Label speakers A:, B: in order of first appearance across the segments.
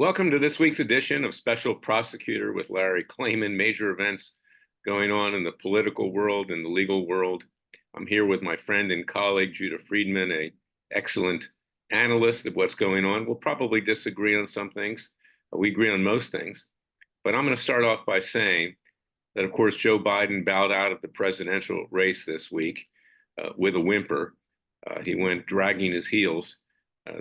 A: Welcome to this week's edition of Special Prosecutor with Larry Klayman. Major events going on in the political world and the legal world. I'm here with my friend and colleague, Judah Friedman, an excellent analyst of what's going on. We'll probably disagree on some things. We agree on most things. But I'm going to start off by saying that, of course, Joe Biden bowed out of the presidential race this week with a whimper. He went dragging his heels.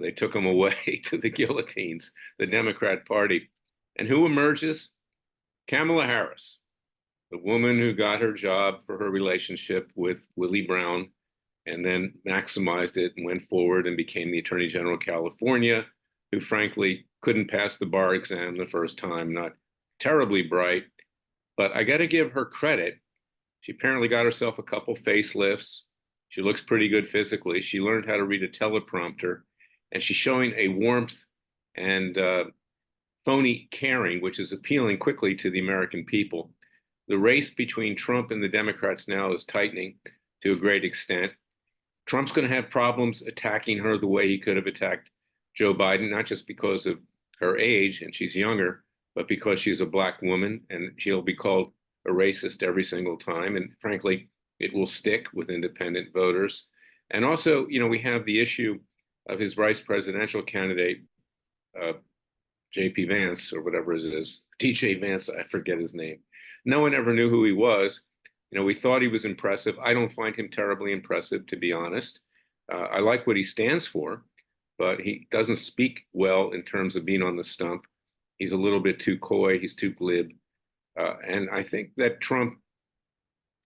A: They took him away to the guillotines, the Democrat Party. And who emerges? Kamala Harris, the woman who got her job for her relationship with Willie Brown and then maximized it and went forward and became the Attorney General of California, who frankly couldn't pass the bar exam the first time, not terribly bright. But I got to give her credit. She apparently got herself a couple facelifts. She looks pretty good physically. She learned how to read a teleprompter. And she's showing a warmth and phony caring, which is appealing quickly to the American people. The race between Trump and the Democrats now is tightening to a great extent. Trump's going to have problems attacking her the way he could have attacked Joe Biden, not just because of her age, and she's younger, but because she's a Black woman, and she'll be called a racist every single time. And frankly, it will stick with independent voters. And also, we have the issue of his vice presidential candidate, J.P. Vance, or whatever it is, T.J. Vance, I forget his name. No one ever knew who he was. We thought he was impressive. I don't find him terribly impressive, to be honest. I like what he stands for, but he doesn't speak well in terms of being on the stump. He's a little bit too coy. He's too glib. And I think that Trump,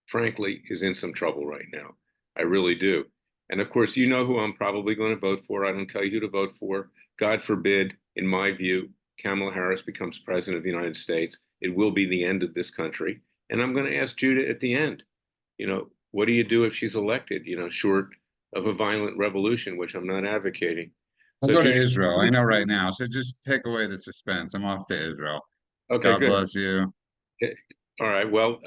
A: frankly, is in some trouble right now. I really do. And of course, you know who I'm probably going to vote for. I don't tell you who to vote for. God forbid, in my view, Kamala Harris becomes president of the United States. It will be the end of this country. And I'm going to ask Judah at the end, what do you do if she's elected, short of a violent revolution, which I'm not advocating.
B: I'll
A: So
B: go to
A: Judah,
B: Israel. I know right now. So just take away the suspense. I'm off to Israel.
A: okay,
B: God
A: good.
B: bless you.
A: Okay. All right. Well,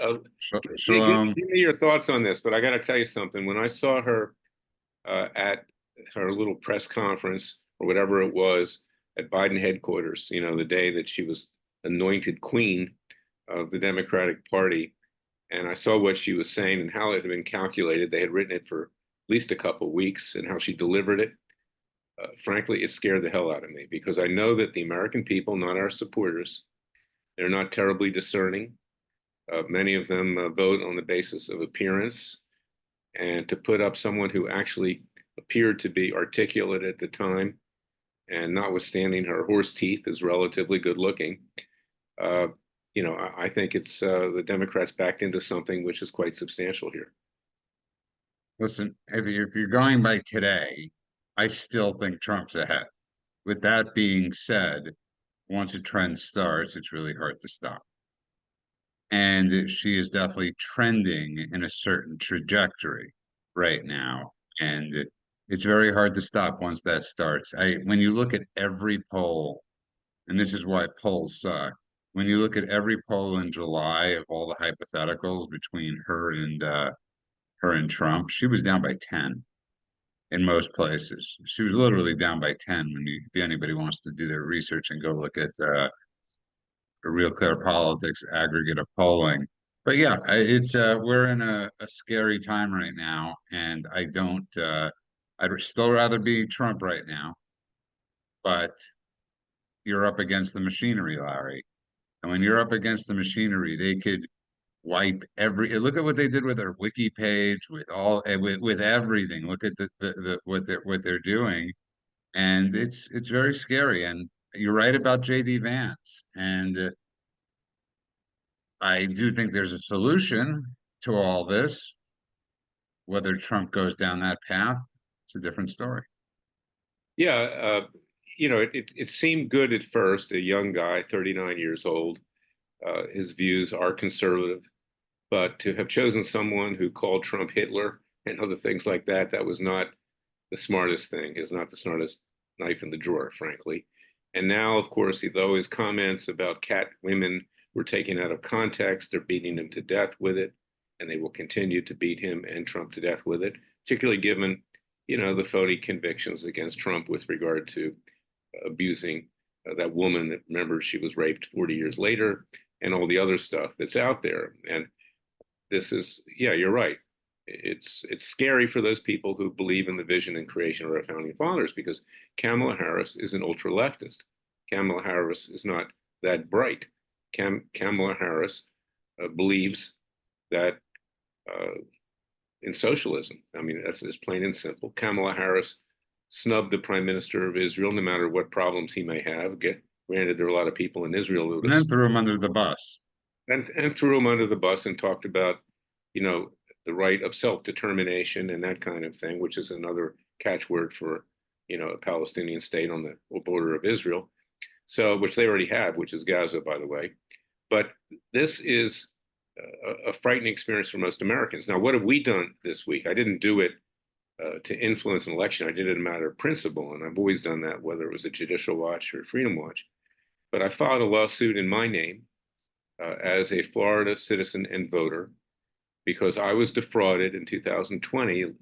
B: Shalom.
A: give me your thoughts on this, but I got to tell you something. When I saw her at her little press conference or whatever it was at Biden headquarters, the day that she was anointed queen of the Democratic Party. And I saw what she was saying and how it had been calculated. They had written it for at least a couple of weeks and how she delivered it. Frankly, it scared the hell out of me because I know that the American people, not our supporters, they're not terribly discerning. Many of them vote on the basis of appearance. And to put up someone who actually appeared to be articulate at the time, and notwithstanding her horse teeth is relatively good looking, I think it's the Democrats backed into something which is quite substantial here.
B: Listen, if you're going by today, I still think Trump's ahead. With that being said, once a trend starts, it's really hard to stop. And she is definitely trending in a certain trajectory right now. And it's very hard to stop once that starts. When you look at every poll, and this is why polls suck, when you look at every poll in July of all the hypotheticals between her and Trump, she was down by 10 in most places. She was literally down by 10 if anybody wants to do their research and go look at the Real Clear Politics aggregate of polling. But yeah, it's we're in a scary time right now, and I'd still rather be Trump right now, but you're up against the machinery, Larry. And when you're up against the machinery, they could wipe every look at what they did with their wiki page, with all with everything. Look at the what they're doing, and it's very scary. And you're right about JD Vance, and I do think there's a solution to all this. Whether Trump goes down that path, it's a different story.
A: Yeah, it seemed good at first. A young guy, 39 years old, his views are conservative, but to have chosen someone who called Trump Hitler and other things like that, that was not the smartest thing. Is not the smartest knife in the drawer, frankly. And now, of course, though his comments about cat women were taken out of context, they're beating him to death with it, and they will continue to beat him and Trump to death with it, particularly given, the phony convictions against Trump with regard to abusing that woman that, remember, she was raped 40 years later, and all the other stuff that's out there. And this is, yeah, you're right. It's scary for those people who believe in the vision and creation of our founding fathers, because Kamala Harris is an ultra leftist. Kamala Harris is not that bright. Kamala Harris believes that in socialism. I mean, that's plain and simple. Kamala Harris snubbed the prime minister of Israel, no matter what problems he may have. Granted, there are a lot of people in Israel who
B: And then threw him under the bus.
A: and threw him under the bus and talked about, you know, the right of self-determination and that kind of thing, which is another catchword for, you know, a Palestinian state on the border of Israel. So, which they already have, which is Gaza, by the way. But this is a frightening experience for most Americans. Now, what have we done this week? I didn't do it to influence an election. I did it a matter of principle, and I've always done that, whether it was a Judicial Watch or Freedom Watch. But I filed a lawsuit in my name as a Florida citizen and voter because I was defrauded in 2020,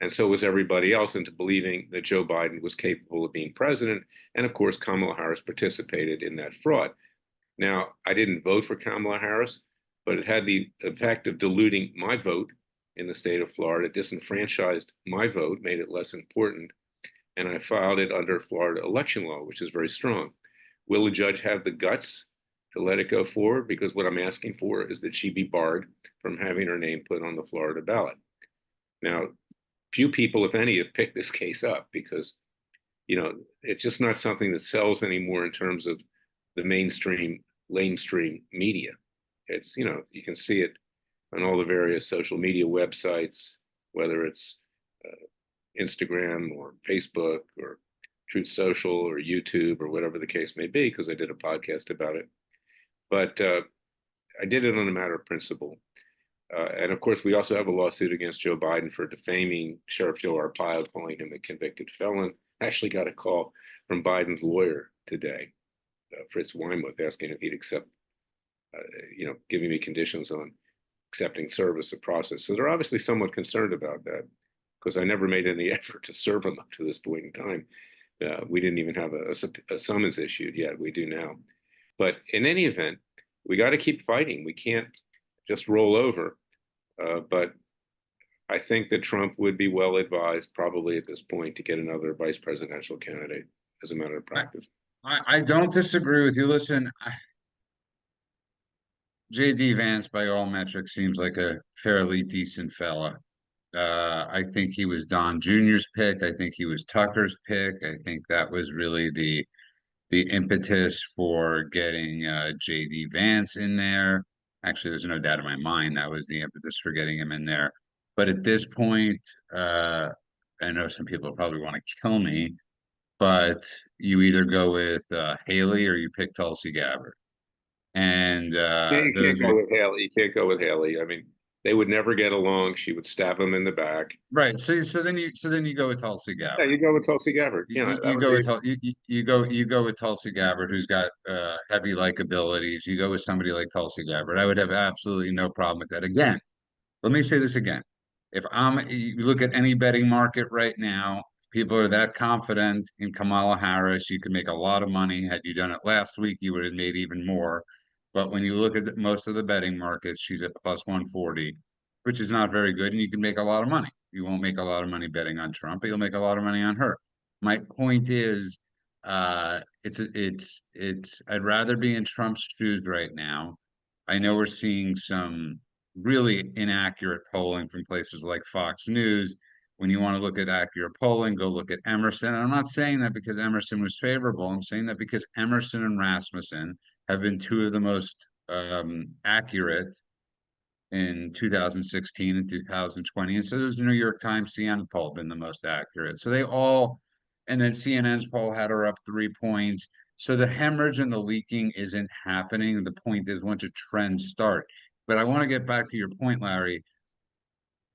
A: and so was everybody else, into believing that Joe Biden was capable of being president. And of course, Kamala Harris participated in that fraud. Now, I didn't vote for Kamala Harris, but it had the effect of diluting my vote in the state of Florida, disenfranchised my vote, made it less important, and I filed it under Florida election law, which is very strong. Will a judge have the guts to let it go forward? Because what I'm asking for is that she be barred from having her name put on the Florida ballot. Now, few people, if any, have picked this case up because, you know, it's just not something that sells anymore in terms of the mainstream media. It's, you know, you can see it on all the various social media websites, whether it's Instagram or Facebook or Truth Social or YouTube or whatever the case may be, because I did a podcast about it. But I did it on a matter of principle. And of course, we also have a lawsuit against Joe Biden for defaming Sheriff Joe Arpaio, calling him a convicted felon. I actually got a call from Biden's lawyer today, Fritz Weinmuth, asking if he'd accept, you know, giving me conditions on accepting service of process. So they're obviously somewhat concerned about that, because I never made any effort to serve them up to this point in time. We didn't even have a summons issued yet. We do now. But in any event, we got to keep fighting. We can't just roll over. But I think that Trump would be well advised, probably at this point, to get another vice presidential candidate as a matter of practice.
B: I don't disagree with you. Listen, JD Vance, by all metrics, seems like a fairly decent fella. I think he was Don Jr.'s pick. I think he was Tucker's pick. I think that was really the impetus for getting JD Vance in there. Actually, there's no doubt in my mind that was the impetus for getting him in there. But at this point, I know some people probably want to kill me, but you either go with Haley or you pick Tulsi Gabbard. And
A: Yeah, you can't
B: those are
A: go with Haley. You can't go with Haley. I mean, they would never get along. She would stab him in the back.
B: right. So then you go with Tulsi
A: Yeah,
B: Gabbard.
A: you go with Tulsi Gabbard.
B: You,
A: Yeah,
B: you,
A: that
B: you
A: would
B: go
A: be.
B: with you go with Tulsi Gabbard, who's got heavy likabilities. You go with somebody like Tulsi Gabbard. I would have absolutely no problem with that. Again, let me say this again. If you look at any betting market right now, if people are that confident in Kamala Harris, you could make a lot of money. Had you done it last week, you would have made even more. But when you look at most of the betting markets, she's at plus 140, which is not very good, and you can make a lot of money. You won't make a lot of money betting on Trump, but you'll make a lot of money on her. My point is, I'd rather be in Trump's shoes right now. I know we're seeing some really inaccurate polling from places like Fox News. When you want to look at accurate polling, go look at Emerson. And I'm not saying that because Emerson was favorable. I'm saying that because Emerson and Rasmussen have been two of the most accurate in 2016 and 2020. And so there's the New York Times CNN poll been the most accurate. So they all, and then CNN's poll had her up 3 points. So the hemorrhage and the leaking isn't happening. The point is, once a trend start. But I want to get back to your point, Larry.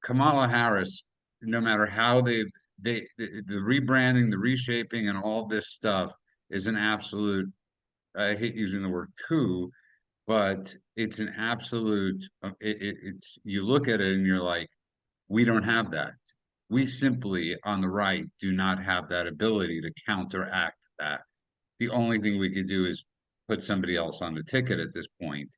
B: Kamala Harris, no matter how the rebranding, the reshaping, and all this stuff is an absolute. I hate using the word coup, but it's an absolute. It's you look at it and you're like, we don't have that. We simply on the right do not have that ability to counteract that. the only thing we could do is put somebody else on the ticket at this point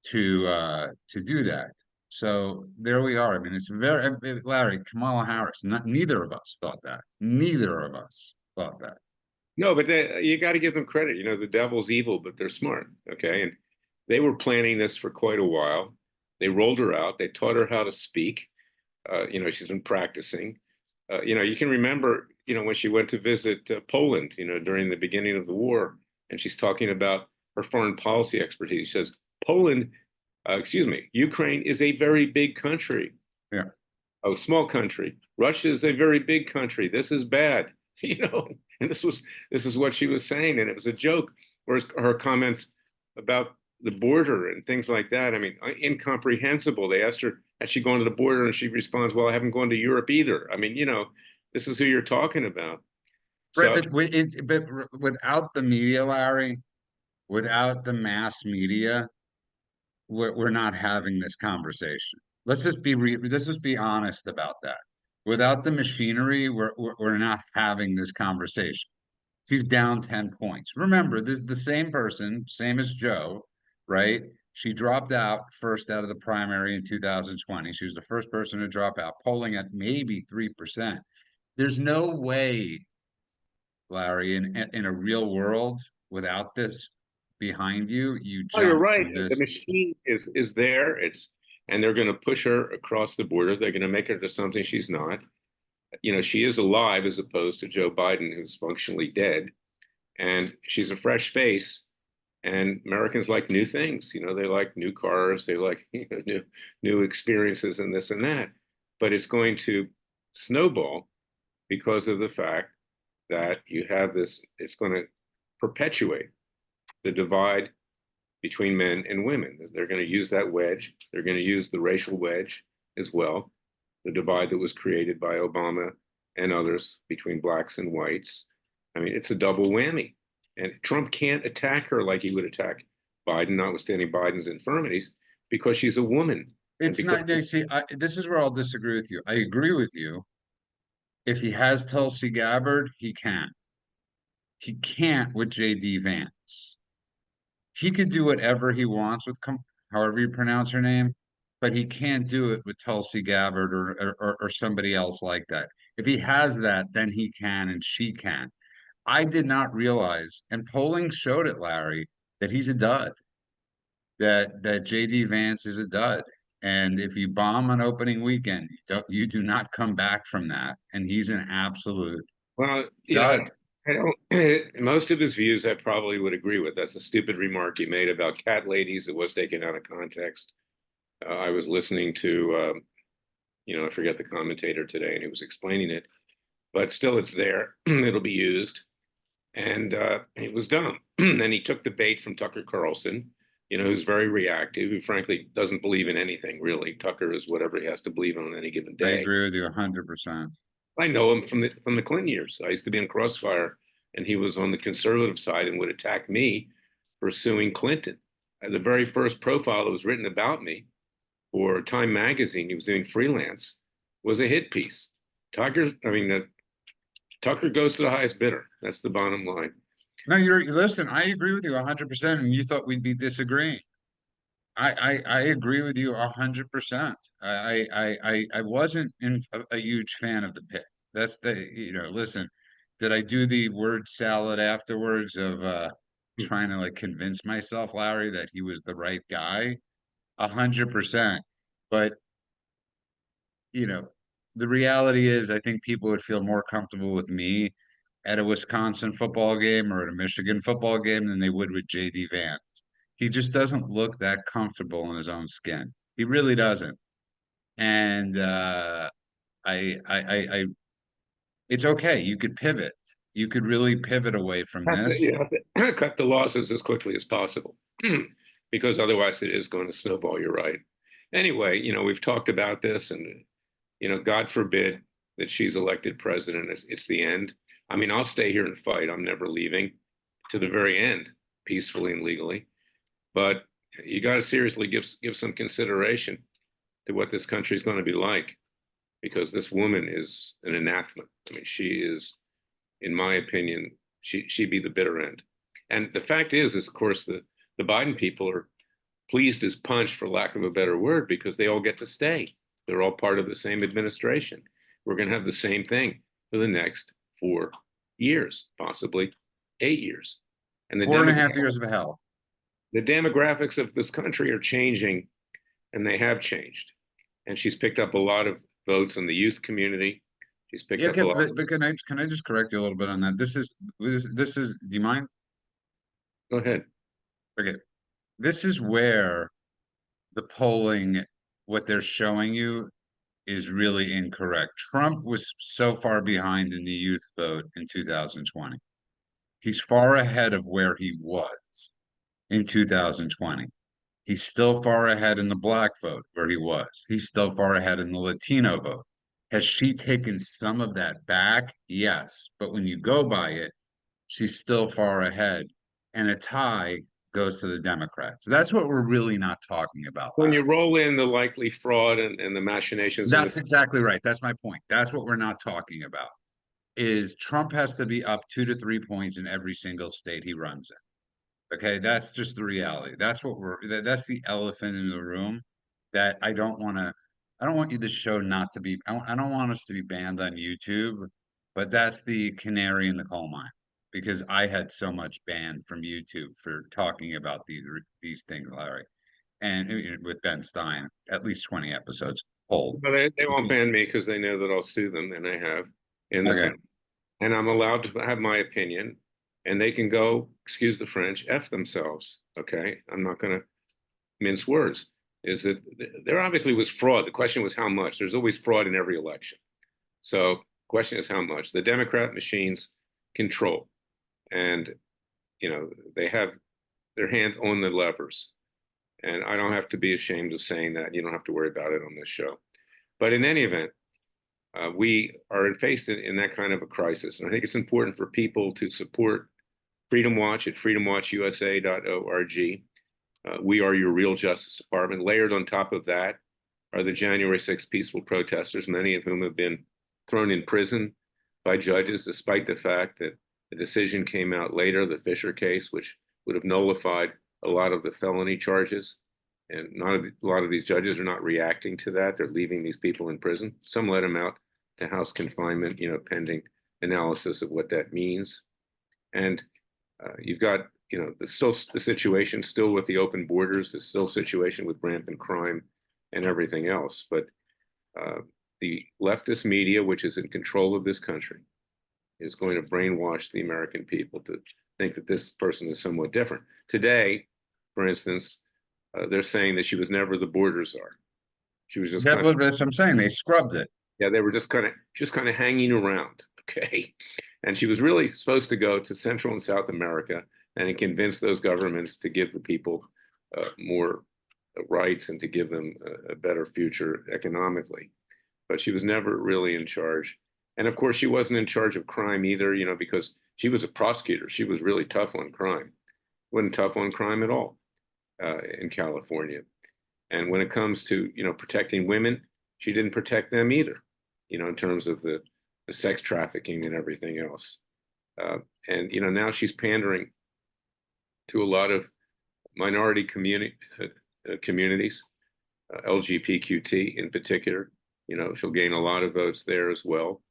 B: to do that. So there we are. I mean, it's very Larry, Kamala Harris. Neither of us thought that. Neither of us thought that.
A: No, but you got to give them credit. You know, the devil's evil, but they're smart. Okay. And they were planning this for quite a while. They rolled her out. They taught her how to speak. You know, she's been practicing. You know, you can remember, you know, when she went to visit Poland, you know, during the beginning of the war, and she's talking about her foreign policy expertise. She says, Poland, excuse me, Ukraine is a very big country.
B: Yeah.
A: A small country. Russia is a very big country. This is bad, you know. And this is what she was saying, and it was a joke. Whereas her comments about the border and things like that, I mean, incomprehensible. They asked her, had she gone to the border, and she responds, "Well, I haven't gone to Europe either." I mean, you know, this is who you're talking about.
B: Right,
A: So,
B: but without the media, Larry, without the mass media, we're not having this conversation. Let's just be honest about that. Without the machinery, we're not having this conversation. She's down 10 points. Remember, this is the same person, same as Joe, right? She dropped out first out of the primary in 2020. She was the first person to drop out, polling at maybe 3%. There's no way, Larry, in a real world without this behind you, you
A: oh, you're
B: jump
A: right.
B: from
A: The
B: this.
A: machine is there. And they're going to push her across the border. They're going to make her to something she's not. You know, she is alive as opposed to Joe Biden, who's functionally dead. And she's a fresh face. And Americans like new things. You know, they like new cars. They like, you know, new experiences and this and that. But it's going to snowball because of the fact that you have this. It's going to perpetuate the divide between men and women. They're going to use that wedge. They're going to use the racial wedge as well, the divide that was created by Obama and others between blacks and whites. I mean, it's a double whammy. And Trump can't attack her like he would attack Biden, notwithstanding Biden's infirmities, because she's a woman. And
B: It's
A: because,
B: not, you see, this is where I'll disagree with you. I agree with you. If he has Tulsi Gabbard, he can. He can't with JD Vance. He could do whatever he wants with however you pronounce her name, but he can't do it with Tulsi Gabbard or somebody else like that. If he has that, then he can and she can. I did not realize, and polling showed it, Larry, that he's a dud. That JD Vance is a dud. And if you bomb on opening weekend, you do not come back from that. And he's an absolute
A: well, you know,
B: dud.
A: I don't, most of his views I probably would agree with. That's a stupid remark he made about cat ladies that was taken out of context. I was listening to, you know, I forget the commentator today, and he was explaining it, but still it's there. It'll be used. And it was dumb. And he took the bait from Tucker Carlson, you know, who's very reactive, who frankly doesn't believe in anything really. Tucker is whatever he has to believe in on any given
B: I
A: day.
B: agree with you 100%.
A: I know him from the Clinton years. I used to be in Crossfire, and he was on the conservative side and would attack me for suing Clinton. And the very first profile that was written about me for Time Magazine, he was doing freelance, was a hit piece. Tucker goes to the highest bidder. That's the bottom line.
B: No, listen, I agree with you 100%. And you thought we'd be disagreeing. I agree with you 100%. I wasn't a huge fan of the pick. That's listen, did I do the word salad afterwards of trying to like convince myself, Larry, that he was the right guy? 100%. But you know, the reality is I think people would feel more comfortable with me at a Wisconsin football game or at a Michigan football game than they would with JD Vance. He just doesn't look that comfortable in his own skin. He really doesn't. And I it's okay. You could pivot. You could really pivot away from this.
A: You have to cut the losses as quickly as possible because otherwise it is going to snowball. You're right. Anyway, you know, we've talked about this, and, you know, God forbid that she's elected president. It's the end. I mean, I'll stay here and fight. I'm never leaving to the very end, peacefully and legally. But you got to seriously give some consideration to what this country is going to be like, because this woman is an anathema. I mean, she is, in my opinion, she'd be the bitter end. And the fact is of course, the Biden people are pleased as punch, for lack of a better word, because they all get to stay. They're all part of the same administration. We're going to have the same thing for the next 4 years, possibly 8 years. And
B: 4.5 years of hell.
A: the demographics of this country are changing, and they have changed. And she's picked up a lot of votes in the youth community. She's picked
B: Yeah,
A: up a lot.
B: but can I just correct you a little bit on that? This is do you mind?
A: Go ahead.
B: Okay. This is where the polling, what they're showing you, is really incorrect. Trump was so far behind in the youth vote in 2020. He's far ahead of where he was in 2020. He's still far ahead in the black vote where he was. He's still far ahead in the Latino vote. Has she taken some of that back? Yes. But when you go by it, she's still far ahead. And a tie goes to the Democrats. That's what we're really not talking about,
A: When
B: Larry.
A: you roll in the likely fraud and the machinations of
B: That's exactly right. That's my point. That's what we're not talking about. Is Trump has to be up 2 to 3 points in every single state he runs in. Okay, that's just the reality. That's what that's the elephant in the room that I don't want you the show not to be, I don't want us to be banned on YouTube, but that's the canary in the coal mine because I had so much banned from YouTube for talking about these things, Larry, and with Ben Stein, at least 20 episodes old.
A: But they won't ban me because they know that I'll sue them, and I have in the
B: Okay.
A: past. And I'm allowed to have my opinion, and they can go, excuse the French, F themselves. Okay. I'm not going to mince words. Is that there obviously was fraud. The question was how much. There's always fraud in every election. So the question is how much. The Democrat machines control, and they have their hand on the levers. And I don't have to be ashamed of saying that. You don't have to worry about it on this show. But in any event, we are faced in that kind of a crisis. And I think it's important for people to support Freedom Watch at freedomwatchusa.org. We are your real Justice Department. Layered on top of that are the January 6th peaceful protesters, many of whom have been thrown in prison by judges, despite the fact that the decision came out later, the Fisher case, which would have nullified a lot of the felony charges. And a lot of these judges are not reacting to that. They're leaving these people in prison. Some let them out to house confinement, pending analysis of what that means. And you've got, the situation still with the open borders, the still situation with rampant crime and everything else. But the leftist media, which is in control of this country, is going to brainwash the American people to think that this person is somewhat different. Today, for instance, they're saying that she was never the border czar. She was just
B: That's what I'm saying. They scrubbed it.
A: Yeah, they were just kind of hanging around. Okay. And she was really supposed to go to Central and South America and convince those governments to give the people more rights and to give them a better future economically. But she was never really in charge. And of course, she wasn't in charge of crime either, because she was a prosecutor. She was really tough on crime. Wasn't tough on crime at all in California. And when it comes to, protecting women, she didn't protect them either, in terms of the sex trafficking and everything else. And, now she's pandering to a lot of minority communities, LGBTQT in particular. She'll gain a lot of votes there as well.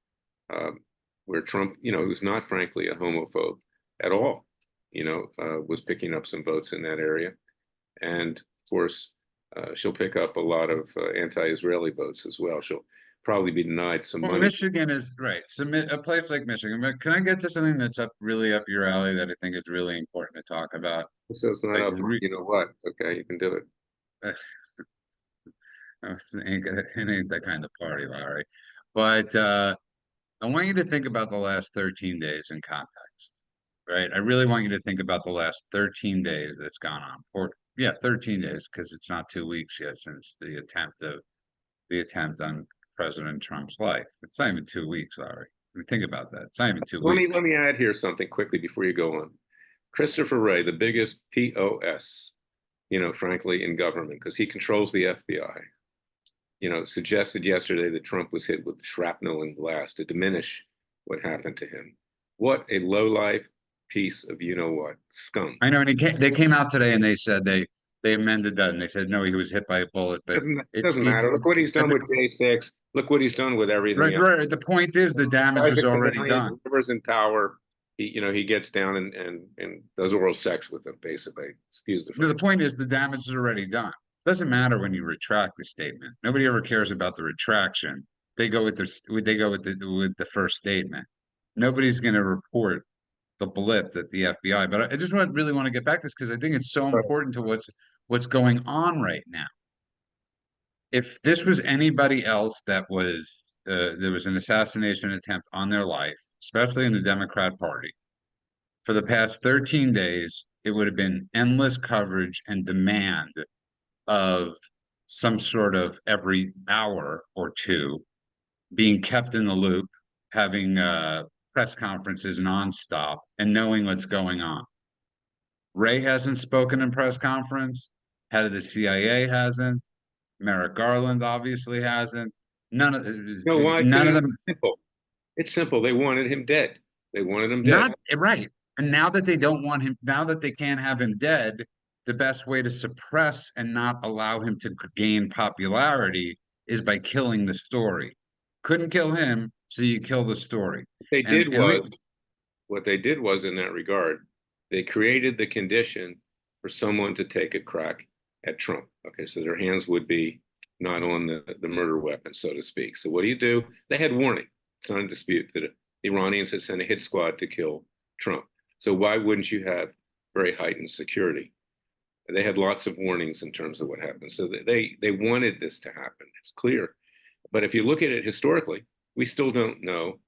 A: Where Trump, who's not frankly a homophobe at all, was picking up some votes in that area. And of course, she'll pick up a lot of anti-Israeli votes as well. She'll probably be denied some money.
B: Michigan is right. Submit a place like Michigan. But can I get to something that's really up your alley that I think is really important to talk about?
A: So it's not
B: Like,
A: up, you know what? Okay, you can do it.
B: It ain't that kind of party, Larry. But I want you to think about the last 13 days in context, right? I really want you to think about the last 13 days that's gone on. 13 days, because it's not 2 weeks yet since the attempt on President Trump's life. It's not even 2 weeks, Larry. I mean, think about that. It's not even two
A: Let
B: weeks.
A: me add here something quickly before you go on. Christopher Wray, the biggest POS, frankly, in government, because he controls the FBI, suggested yesterday that Trump was hit with shrapnel and glass to diminish what happened to him. What a lowlife, piece of you know what scum.
B: I know, and they came out today and they said they amended that and they said no, he was hit by a bullet, but
A: Doesn't matter. Look what he's done with J6. Look what he's done with everything
B: right,
A: else.
B: right. The point is the damage
A: Guy's a
B: was already
A: chameleon.
B: done.
A: Whoever's in power, he gets down and does oral sex with them, basically. Excuse the
B: The
A: French.
B: point is the damage is already done. Doesn't matter when you retract the statement. Nobody ever cares about the retraction. They go with the first statement. Nobody's going to report the blip that the FBI. But I just really want to get back to this because I think it's so important to what's going on right now. If this was anybody else that was there was an assassination attempt on their life, especially in the Democrat Party, for the past 13 days, it would have been endless coverage and demand of some sort of every hour or two being kept in the loop, having press conferences nonstop, and knowing what's going on. Ray hasn't spoken in press conference. Head of the CIA hasn't. Merrick Garland obviously hasn't. None of
A: You know why,
B: none of
A: Tim?
B: them.
A: It's simple. It's simple. They wanted him dead. They wanted him dead.
B: Not right. And now that they don't want him, now that they can't have him dead, the best way to suppress and not allow him to gain popularity is by killing the story. Couldn't kill him, so you kill the story.
A: What they
B: And
A: did
B: and
A: was what they did was in that regard, they created the condition for someone to take a crack at Trump. Okay, so their hands would be not on the murder weapon, so to speak. So what do? They had warning. It's not in dispute that the Iranians had sent a hit squad to kill Trump. So why wouldn't you have very heightened security? They had lots of warnings in terms of what happened. So they wanted this to happen. It's clear. But if you look at it historically, we still don't know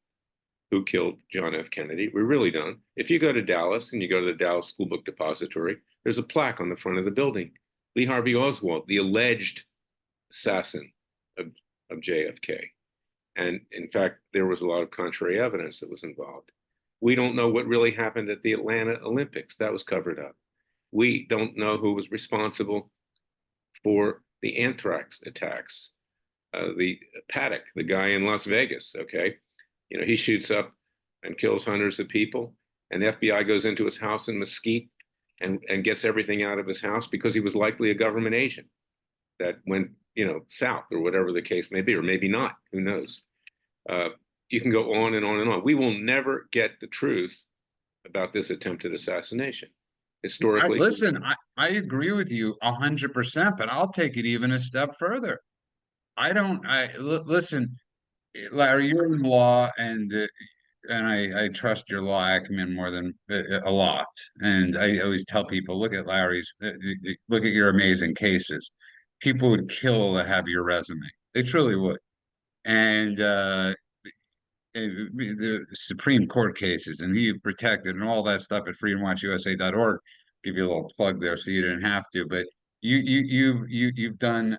A: who killed John F. Kennedy. We really don't. If you go to Dallas and you go to the Dallas School Book Depository, there's a plaque on the front of the building. Lee Harvey Oswald, the alleged assassin of, of JFK. And in fact, there was a lot of contrary evidence that was involved. We don't know what really happened at the Atlanta Olympics. That was covered up. We don't know who was responsible for the anthrax attacks. The Paddock, the guy in Las Vegas, okay? He shoots up and kills hundreds of people, and the FBI goes into his house in Mesquite and gets everything out of his house because he was likely a government agent that went, south or whatever the case may be, or maybe not, who knows? You can go on and on and on. We will never get the truth about this attempted assassination. Historically,
B: listen, I agree with you 100%, but I'll take it even a step further. I don't. Listen, Larry, you're in law, and I trust your law acumen more than a lot. And I always tell people, look at Larry's, look at your amazing cases. People would kill to have your resume. They truly would. And the Supreme Court cases and he protected and all that stuff at freedomwatchusa.org. Give you a little plug there so you didn't have to, but you've done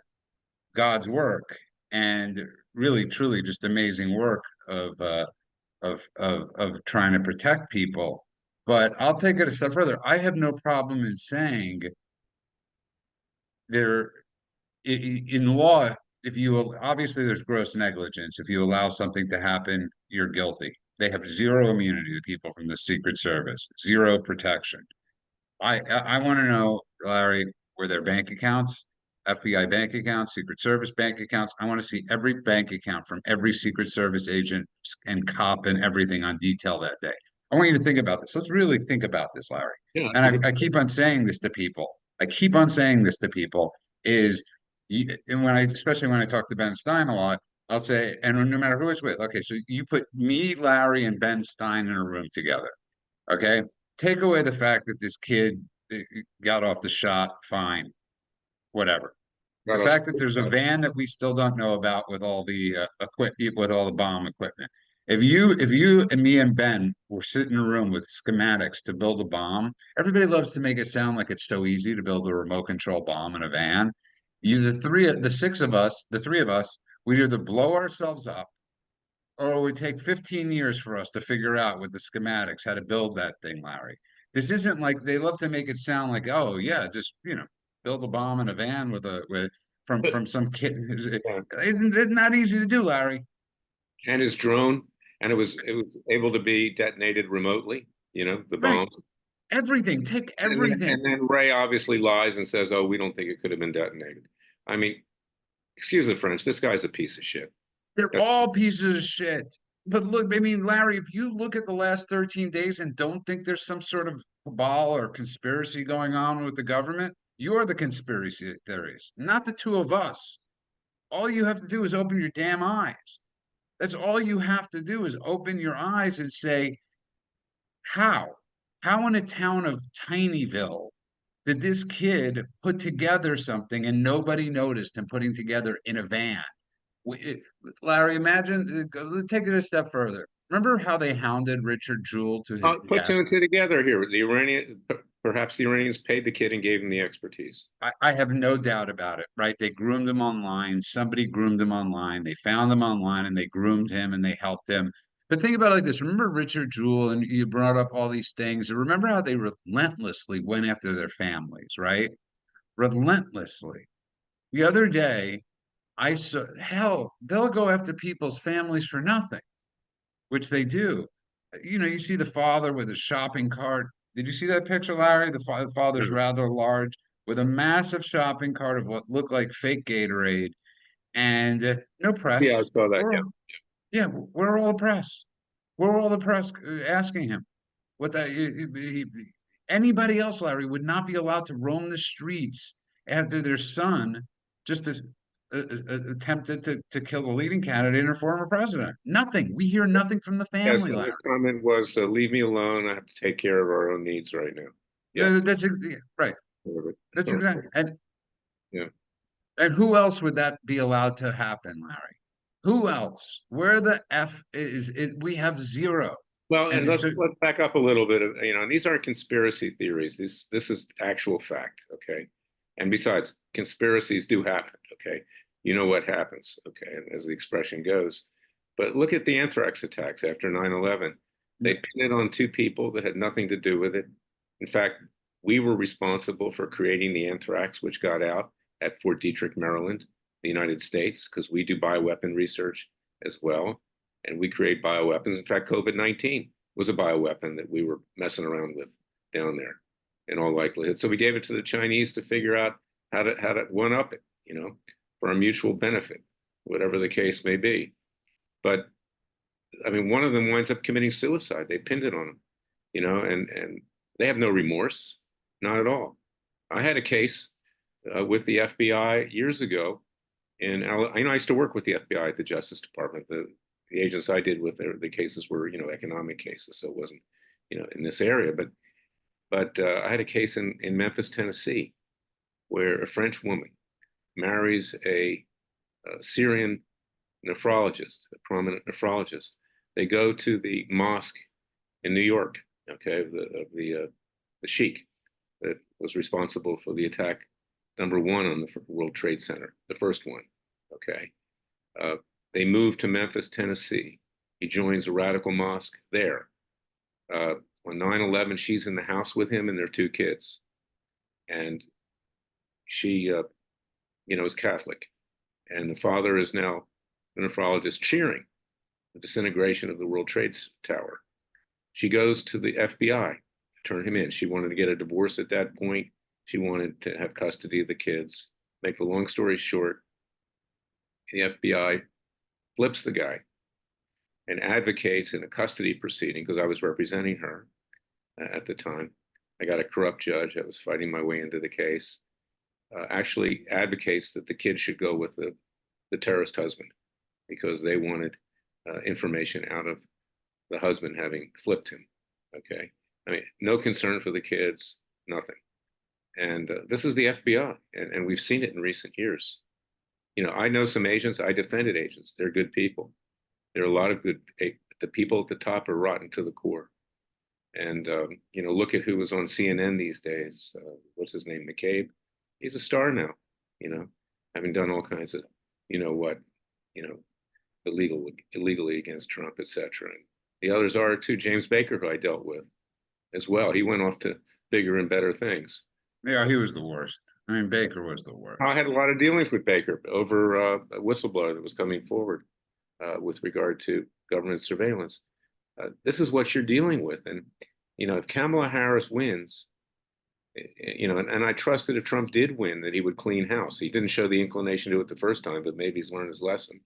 B: God's work and really truly just amazing work of trying to protect people. But I'll take it a step further. I have no problem in saying there in law, if you obviously there's gross negligence. If you allow something to happen, you're guilty. They have zero immunity, the people from the Secret Service, zero protection. I want to know, Larry, were there bank accounts, FBI bank accounts, Secret Service bank accounts? I want to see every bank account from every Secret Service agent and cop and everything on detail that day. I want you to think about this. Let's really think about this, Larry.
A: yeah,
B: And I keep on saying this to people. I keep on saying this to people is, and especially when I talk to Ben Stein a lot, I'll say, and no matter who it's with, okay, so you put me, Larry, and Ben Stein in a room together. Okay. Take away the fact that this kid got off the shot, fine, whatever. The fact that there's a van that we still don't know about with all the with all the bomb equipment. If you and me and Ben were sitting in a room with schematics to build a bomb, everybody loves to make it sound like it's so easy to build a remote control bomb in a van. The three of us, we'd either blow ourselves up or it would take 15 years for us to figure out with the schematics how to build that thing, Larry. This isn't like they love to make it sound like, oh yeah, just build a bomb in a van with from some kid. It's not easy to do, Larry.
A: and his drone, and it was able to be detonated remotely. the
B: Right.
A: bombs.
B: Everything. Take everything.
A: And then Ray obviously lies and says, "Oh, we don't think it could have been detonated." I mean, excuse the French, this guy's a piece of shit.
B: They're all pieces of shit. But look, I mean, Larry, if you look at the last 13 days and don't think there's some sort of cabal or conspiracy going on with the government, you're the conspiracy theories, not the two of us. All you have to do is open your damn eyes. That's all you have to do is open your eyes and say, how? How in a town of Tinyville did this kid put together something and nobody noticed him putting together in a van? Larry, imagine, take it a step further. Remember how they hounded Richard Jewell to his
A: Put
B: death?
A: two and two together here. Perhaps the Iranians paid the kid and gave him the expertise.
B: I have no doubt about it, right? They groomed him online. Somebody groomed him online. They found him online and they groomed him and they helped him. But think about it like this. Remember Richard Jewell, and you brought up all these things. Remember how they relentlessly went after their families, right? Relentlessly. The other day, I saw, hell, they'll go after people's families for nothing, which they do. You see the father with a shopping cart. Did you see that picture, Larry? The father's
A: No.
B: rather large with a massive shopping cart of what looked like fake Gatorade and no
A: Yeah, I
B: press.
A: saw that.
B: We're,
A: Yeah.
B: yeah, we're all the press. We're all the press asking him what that anybody else, Larry, would not be allowed to roam the streets after their son just as, attempted to kill the leading candidate and former president. Nothing. We hear nothing from the
A: Yeah,
B: family,
A: so
B: Larry.
A: his comment was, "Leave me alone. I have to take care of our own needs right now." Yeah,
B: Yeah, right. That's
A: so
B: exactly.
A: yeah.
B: And who else would that be allowed to happen, Larry? Who else? Where the F is we have zero.
A: Well, and
B: And so
A: let's back up a little bit. And these aren't conspiracy theories. This is actual fact. Okay, and besides, conspiracies do happen. Okay, you know what happens. Okay, as the expression goes. But look at the anthrax attacks after 9/11. They pinned it on two people that had nothing to do with it. In fact, we were responsible for creating the anthrax, which got out at Fort Detrick, Maryland, the United States, because we do bioweapon research as well and we create bioweapons. In fact, COVID-19 was a bioweapon that we were messing around with down there in all likelihood. So we gave it to the Chinese to figure out how to one up it, for our mutual benefit, whatever the case may be. But I mean, one of them winds up committing suicide. They pinned it on him, and they have no remorse, not at all. I had a case with the FBI years ago I used to work with the FBI at the Justice Department. The agents I did with the cases were, economic cases, so it wasn't, in this area. But I had a case in Memphis, Tennessee, where a French woman marries a Syrian nephrologist, a prominent nephrologist. They go to the mosque in New York, okay, the sheikh that was responsible for the attack #1 on the World Trade Center, the first one, okay. They move to Memphis, Tennessee. He joins a radical mosque there. On 9/11, she's in the house with him and their two kids. And she, is Catholic. And the father is now a nephrologist cheering the disintegration of the World Trade Tower. She goes to the FBI to turn him in. She wanted to get a divorce at that point. She wanted to have custody of the kids. Make the long story short, the FBI flips the guy and advocates in a custody proceeding, because I was representing her at the time. I got a corrupt judge. I was fighting my way into the case. Actually advocates that the kid should go with the terrorist husband because they wanted information out of the husband having flipped him. Okay. I mean, no concern for the kids, nothing. And this is the FBI, and we've seen it in recent years. I know some agents. I defended agents. They're good people. There are a lot of good. The people at the top are rotten to the core. And look at who was on CNN these days. What's his name? McCabe. He's a star now. Having done all kinds of, what, illegally against Trump, etc. And the others are too. James Baker, who I dealt with as well. He went off to bigger and better things.
B: Yeah, he was the worst. I mean, Baker was the
A: I had
B: worst.
A: a lot of dealings with Baker over a whistleblower that was coming forward with regard to government surveillance. This is what you're dealing with. And, if Kamala Harris wins, and I trusted if Trump did win that he would clean house. He didn't show the inclination to do it the first time, but maybe he's learned his lesson.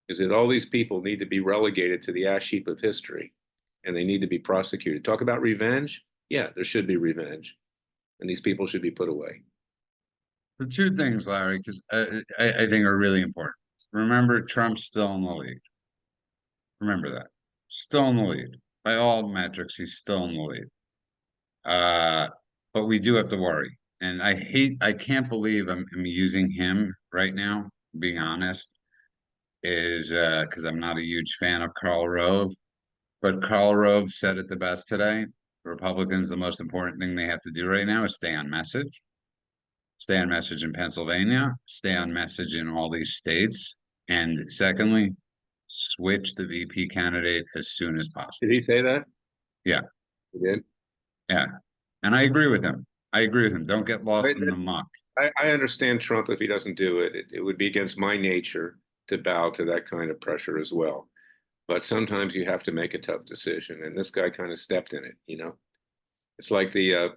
A: Is that all these people need to be relegated to the ash heap of history, and they need to be prosecuted. Talk about revenge? Yeah, there should be revenge, and these people should be put away.
B: The two things, Larry, because I think are really important. Remember, Trump's still in the lead. Remember that. Still in the lead. By all metrics, he's still in the lead. But we do have to worry. And I can't believe I'm using him right now, being honest, is because I'm not a huge fan of Karl Rove. But Karl Rove said it the best today. Republicans, the most important thing they have to do right now is stay on message. Stay on message in Pennsylvania, stay on message in all these states. And secondly, switch the VP candidate as soon as possible.
A: Did he say that?
B: Yeah,
A: He did.
B: yeah. And I agree with him. I agree with him. Don't get lost in the muck.
A: I understand Trump if he doesn't do it. It would be against my nature to bow to that kind of pressure as well. But sometimes you have to make a tough decision, and this guy kind of stepped in it. It's like the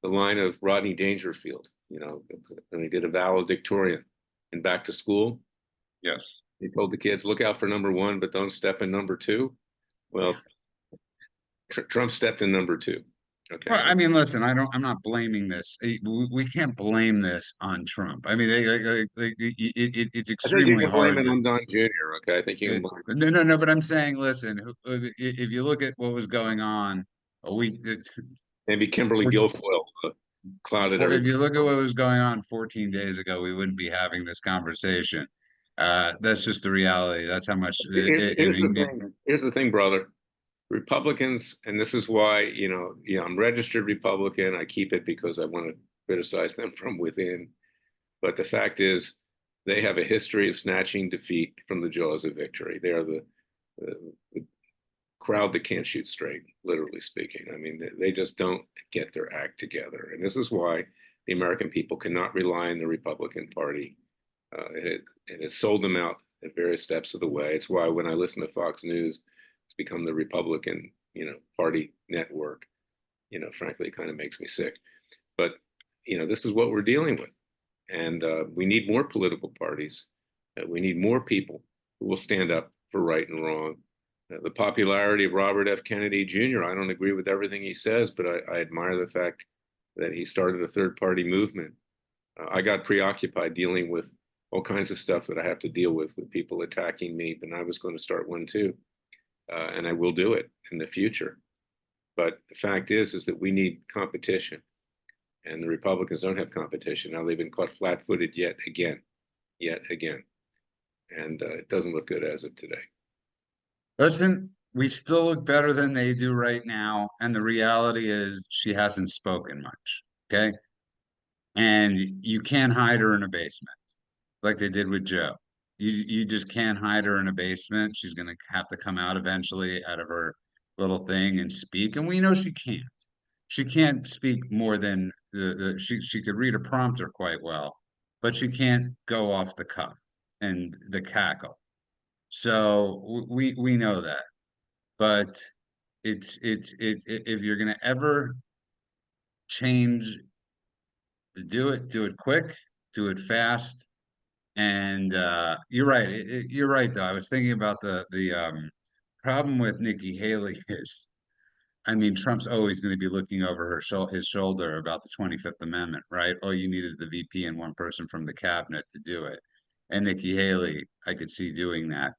A: line of Rodney Dangerfield, when he did a valedictorian in Back to School.
B: Yes.
A: He told the kids, look out for number one, but don't step in number two. Well, Trump stepped in number two. Okay.
B: Well, I mean, listen, I'm not blaming this. We can't blame this on Trump. I mean, it's
A: I think you
B: extremely
A: can blame
B: hard
A: it
B: to.
A: on Don Jr. Okay. I think you can blame
B: No. But I'm saying, listen, if you look at what was going on a week,
A: maybe Kimberly Guilfoyle clouded
B: if
A: everybody.
B: you look at what was going on 14 days ago, we wouldn't be having this conversation. That's just the reality. That's how much.
A: Here's the thing. Here's the thing, brother. Republicans, and this is why, I'm registered Republican. I keep it because I want to criticize them from within. But the fact is, they have a history of snatching defeat from the jaws of victory. They are the crowd that can't shoot straight, literally speaking. I mean, they just don't get their act together. And this is why the American people cannot rely on the Republican Party. It has sold them out at various steps of the way. It's why when I listen to Fox News, it's become the Republican, Party network. Frankly, it kind of makes me sick. But, this is what we're dealing with. And we need more political parties. We need more people who will stand up for right and wrong. The popularity of Robert F. Kennedy Jr., I don't agree with everything he says, but I admire the fact that he started a third party movement. I got preoccupied dealing with all kinds of stuff that I have to deal with people attacking me, but I was going to start one too. And I will do it in the future. But the fact is that we need competition, and the Republicans don't have competition. Now they've been caught flat-footed yet again, and it doesn't look good as of today.
B: Listen, we still look better than they do right now, and the reality is she hasn't spoken much. Okay, and you can't hide her in a basement like they did with Joe. You just can't hide her in a basement. She's gonna have to come out eventually out of her little thing and speak. And we know she can't. She can't speak more than she could read a prompter quite well, but she can't go off the cuff and the cackle. So we know that. But if you're gonna ever change, do it quick, do it fast. And you're right. You're right, though. I was thinking about the problem with Nikki Haley is, I mean, Trump's always going to be looking over his shoulder about the 25th Amendment, right? All you needed the VP and one person from the cabinet to do it. And Nikki Haley, I could see doing that.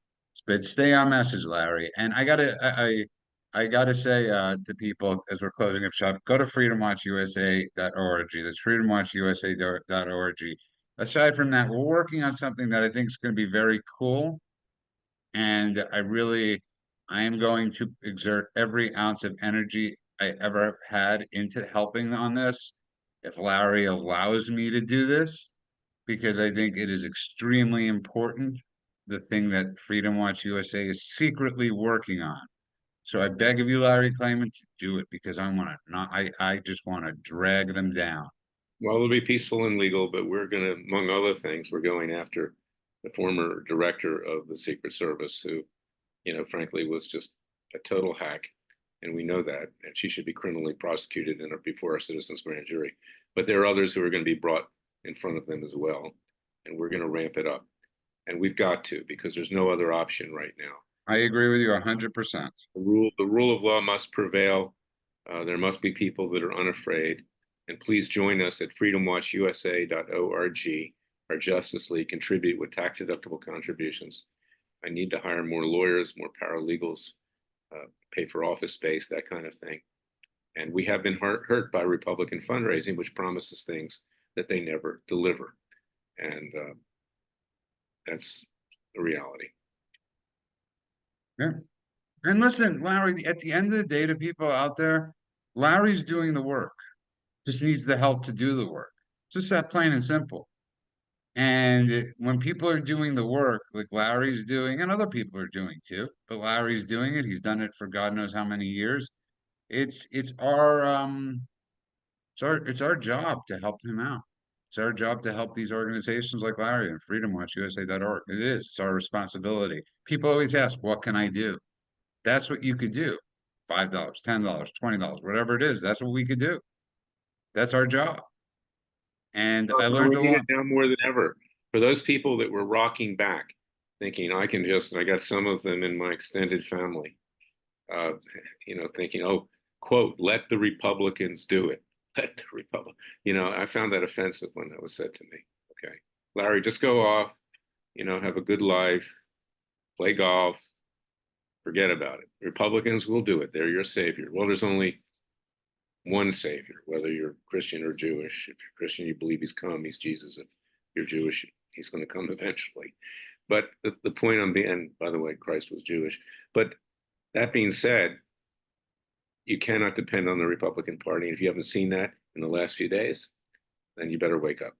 B: But stay on message, Larry. And I gotta say to people as we're closing up shop, go to freedomwatchusa.org. That's freedomwatchusa.org. Aside from that, we're working on something that I think is going to be very cool. And I am going to exert every ounce of energy I ever had into helping on this. If Larry allows me to do this, because I think it is extremely important, the thing that Freedom Watch USA is secretly working on. So I beg of you, Larry Klayman, to do it because I just want to drag them down.
A: Well, it'll be peaceful and legal, but we're going to, among other things, we're going after the former director of the Secret Service, who, frankly, was just a total hack. and we know that, and she should be criminally prosecuted before our citizens' grand jury. But there are others who are going to be brought in front of them as well, and we're going to ramp it up. And we've got to, because there's no other option right now.
B: I agree with you 100%.
A: The rule of law must prevail. There must be people that are unafraid. And please join us at freedomwatchusa.org. Our Justice League, contribute with tax-deductible contributions. I need to hire more lawyers, more paralegals, pay for office space, that kind of thing. And we have been hurt by Republican fundraising, which promises things that they never deliver. And that's the reality.
B: Yeah. And listen, Larry, at the end of the day, to people out there, Larry's doing the work, just needs the help to do the work. Just that plain and simple. And when people are doing the work, like Larry's doing, and other people are doing too, but Larry's doing it, he's done it for God knows how many years. It's our job to help him out. It's our job to help these organizations like Larry and FreedomWatchUSA.org. It is. It's our responsibility. People always ask, what can I do? That's what you could do. $5, $10, $20, whatever it is. That's what we could do. That's our job. And I
A: We're
B: learned a
A: doing
B: lot.
A: it now more than ever. For those people that were rocking back, thinking I got some of them in my extended family, thinking, oh, quote, let the Republicans do it. Let the Republic, I found that offensive when that was said to me. Okay, Larry, just go off, have a good life, play golf, forget about it. Republicans will do it. They're your savior. Well, there's only one savior, whether you're Christian or Jewish. If you're Christian, you believe he's come, he's Jesus. If you're Jewish, he's going to come eventually. But the point I'm being, and by the way, Christ was Jewish. But that being said, you cannot depend on the Republican Party. And if you haven't seen that in the last few days, then you better wake up.